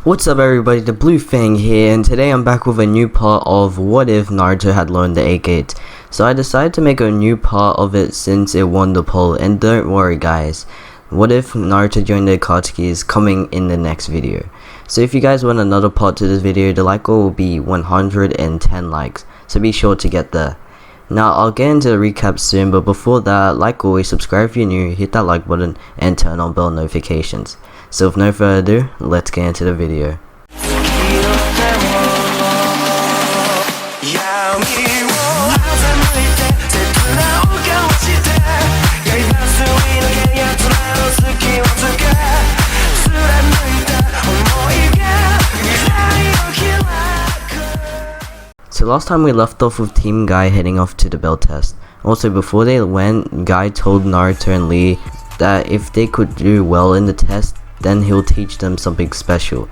What's up everybody, the Blue Fang here, and today I'm back with a new part of What If Naruto Had Learned the 8 Gates. So I decided to make a new part of it since it won the poll, and don't worry guys, What If Naruto Joined the Akatsuki is coming in the next video. So if you guys want another part to this video, the like goal will be 110 likes, so be sure to get there. Now I'll get into the recap soon, but before that, like always, subscribe if you're new, hit that like button, and turn on bell notifications. So with no further ado, let's get into the video. So last time we left off with Team Guy heading off to the bell test. Also before they went, Guy told Naruto and Lee that if they could do well in the test, then he'll teach them something special.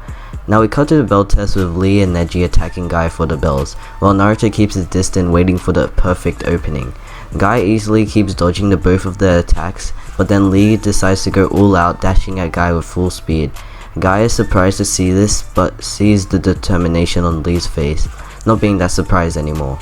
Now we cut to the bell test with Lee and Neji attacking Guy for the bells, while Naruto keeps his distance waiting for the perfect opening. Guy easily keeps dodging the both of their attacks, but then Lee decides to go all out, dashing at Guy with full speed. Guy is surprised to see this, but sees the determination on Lee's face, not being that surprised anymore.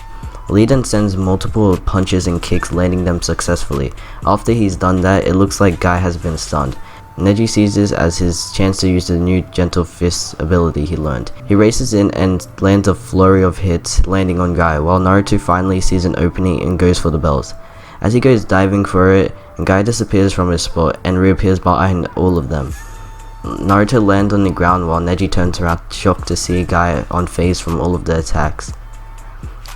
Lee then sends multiple punches and kicks, landing them successfully. After he's done that, it looks like Guy has been stunned. Neji sees this as his chance to use the new Gentle Fist ability he learned. He races in and lands a flurry of hits, landing on Guy, while Naruto finally sees an opening and goes for the bells. As he goes diving for it, Guy disappears from his spot and reappears behind all of them. Naruto lands on the ground while Neji turns around, shocked to see Guy unfazed from all of the attacks.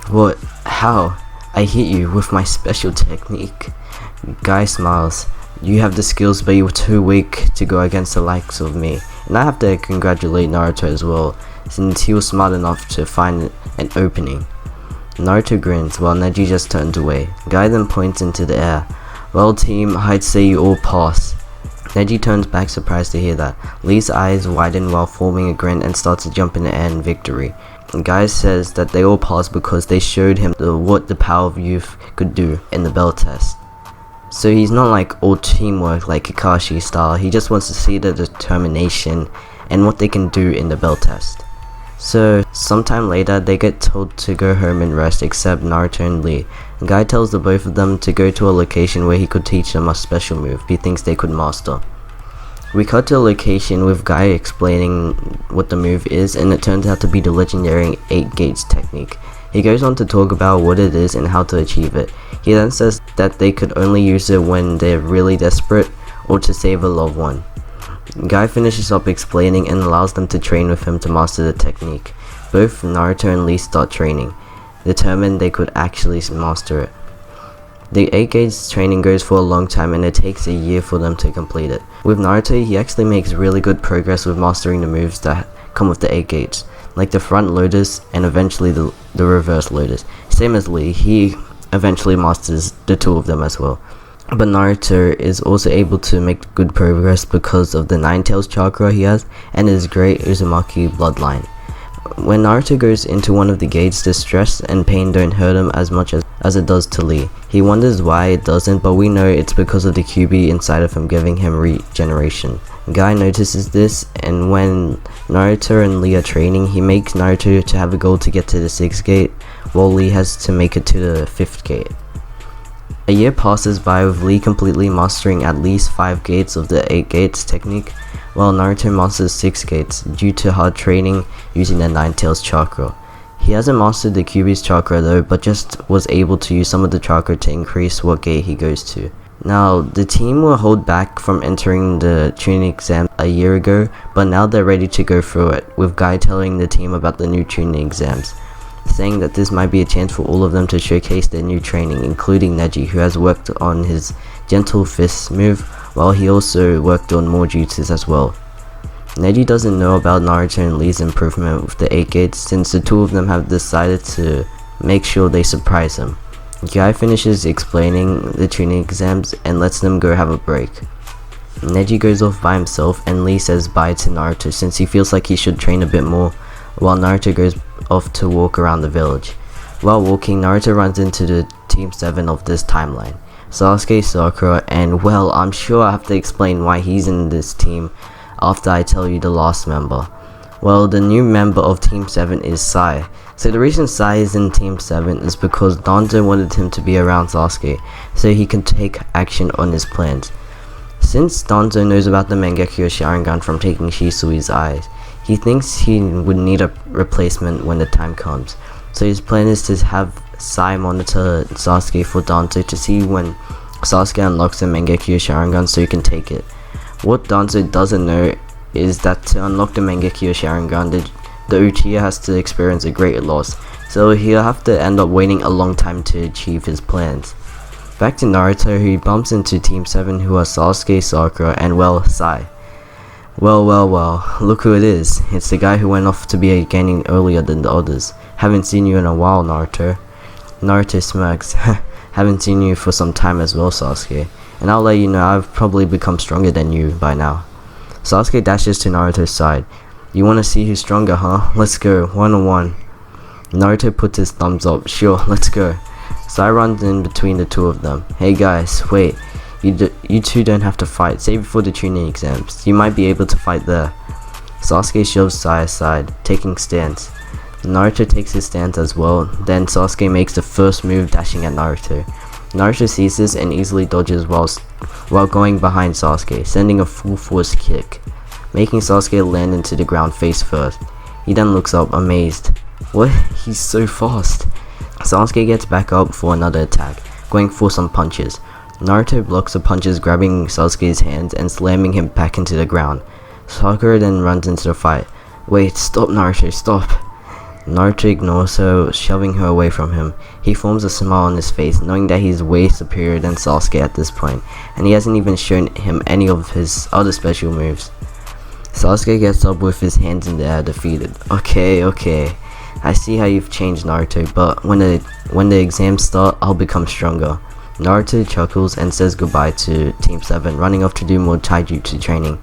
"What? How? I hit you with my special technique." Guy smiles. "You have the skills, but you were too weak to go against the likes of me." And I have to congratulate Naruto as well, since he was smart enough to find an opening. Naruto grins while Neji just turns away. Guy then points into the air. "Well team, I'd say you all pass." Neji turns back surprised to hear that. Lee's eyes widen while forming a grin and starts to jump in the air in victory. Guy says that they all passed because they showed him what the power of youth could do in the bell test. So he's not like all teamwork like Kakashi style, he just wants to see the determination and what they can do in the bell test. So sometime later they get told to go home and rest except Naruto and Lee. Guy tells the both of them to go to a location where he could teach them a special move he thinks they could master. We cut to a location with Guy explaining what the move is, and it turns out to be the legendary 8 Gates technique. He goes on to talk about what it is and how to achieve it. He then says that they could only use it when they're really desperate or to save a loved one. Guy finishes up explaining and allows them to train with him to master the technique. Both Naruto and Lee start training, determined they could actually master it. The 8 Gates training goes for a long time and it takes a year for them to complete it. With Naruto, he actually makes really good progress with mastering the moves that come with the 8 Gates, like the front loaders and eventually the reverse loaders. Same as Lee, he eventually masters the two of them as well. But Naruto is also able to make good progress because of the 9 Tails chakra he has and his great Uzumaki bloodline. When Naruto goes into one of the gates, the stress and pain don't hurt him as much as it does to Lee. He wonders why it doesn't, but we know it's because of the QB inside of him giving him regeneration. Guy notices this, and when Naruto and Lee are training, he makes Naruto to have a goal to get to the 6th gate, while Lee has to make it to the 5th gate. A year passes by with Lee completely mastering at least 5 gates of the 8 Gates technique, while Naruto masters 6 gates due to hard training using the 9 Tails chakra. He hasn't mastered the QB's chakra though, but just was able to use some of the chakra to increase what gate he goes to. Now, the team were held back from entering the tuning exam a year ago, but now they're ready to go through it, with Guy telling the team about the new tuning exams, saying that this might be a chance for all of them to showcase their new training, including Neji, who has worked on his Gentle Fist move, while he also worked on more jutsus as well. Neji doesn't know about Naruto and Lee's improvement with the 8 Gates, since the two of them have decided to make sure they surprise him. Guy finishes explaining the tuning exams and lets them go have a break. Neji goes off by himself and Lee says bye to Naruto since he feels like he should train a bit more, while Naruto goes off to walk around the village. While walking, Naruto runs into the Team 7 of this timeline. Sasuke, Sakura, and well, I'm sure I have to explain why he's in this team after I tell you the last member. Well, the new member of Team 7 is Sai. So the reason Sai is in Team 7 is because Danzo wanted him to be around Sasuke so he can take action on his plans. Since Danzo knows about the Mangekyo Sharingan from taking Shisui's eyes, he thinks he would need a replacement when the time comes. So his plan is to have Sai monitor Sasuke for Danzo to see when Sasuke unlocks the Mangekyo Sharingan so he can take it. What Danzo doesn't know is that to unlock the Mangekyo Sharingan, the Uchiha has to experience a great loss, so he'll have to end up waiting a long time to achieve his plans. Back to Naruto, he bumps into Team 7 who are Sasuke, Sakura, and well, Sai. Well, look who it is. It's the guy who went off to be a Genin earlier than the others. Haven't seen you in a while, Naruto. Naruto smirks. Haven't seen you for some time as well, Sasuke. And I'll let you know I've probably become stronger than you by now. Sasuke dashes to Naruto's side. You wanna see who's stronger, huh? Let's go, 1-on-1. Naruto puts his thumbs up. Sure, let's go. Sai runs in between the two of them. Hey guys, wait. You two don't have to fight. Save it for the tuning exams. You might be able to fight there. Sasuke shoves Sai aside, taking stance. Naruto takes his stance as well. Then Sasuke makes the first move, dashing at Naruto. Naruto sees this and easily dodges while going behind Sasuke, sending a full force kick, making Sasuke land into the ground face first. He then looks up, amazed. What? He's so fast. Sasuke gets back up for another attack, going for some punches. Naruto blocks the punches, grabbing Sasuke's hands and slamming him back into the ground. Sakura then runs into the fight. Wait, stop Naruto, stop. Naruto ignores her, shoving her away from him. He forms a smile on his face, knowing that he's way superior than Sasuke at this point, and he hasn't even shown him any of his other special moves. Sasuke gets up with his hands in the air, defeated. Okay. I see how you've changed, Naruto, but when the exams start, I'll become stronger. Naruto chuckles and says goodbye to Team 7, running off to do more taijutsu training.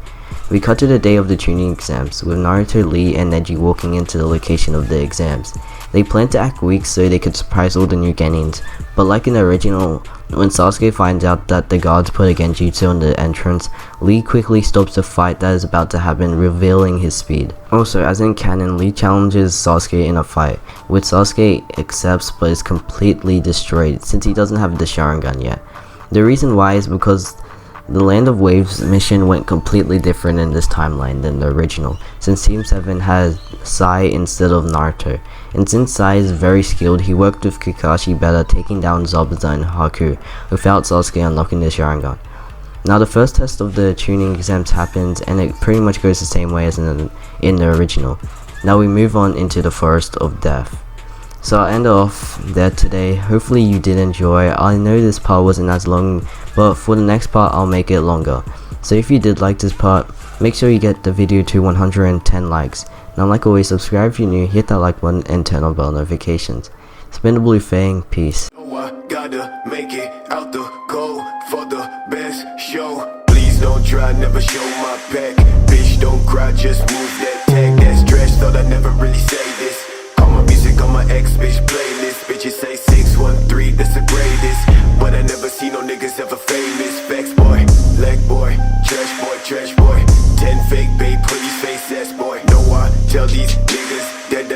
We cut to the day of the tuning exams, with Naruto, Lee, and Neji walking into the location of the exams. They planned to act weak so they could surprise all the new Genins, but like in the original, when Sasuke finds out that the guards put a genjutsu on the entrance, Lee quickly stops the fight that is about to happen, revealing his speed. Also, as in canon, Lee challenges Sasuke in a fight, which Sasuke accepts but is completely destroyed since he doesn't have the Sharingan yet. The reason why is because the Land of Waves mission went completely different in this timeline than the original, since Team 7 had Sai instead of Naruto, and since Sai is very skilled, he worked with Kakashi better, taking down Zabuza and Haku, without Sasuke unlocking the Sharingan. Now the first test of the tuning exams happens, and it pretty much goes the same way as in the original. Now we move on into the Forest of Death. So I'll end off there today. Hopefully you did enjoy. I know this part wasn't as long, but for the next part I'll make it longer. So if you did like this part, make sure you get the video to 110 likes. Now like always, subscribe if you're new, hit that like button and turn on bell notifications. It's been the Blue Fang, peace. I gotta make it out the cold for the best show. Please don't try, never show my back. Bitch, don't cry, just move that tag. That stretch, thought I never really say this. Call my music on my ex-bitch playlist. Bitches say 613, that's the greatest. But I never see no niggas ever famous. Vex boy, leg boy, trash boy. 10 fake babe, pretty face ass boy. No, I tell these niggas that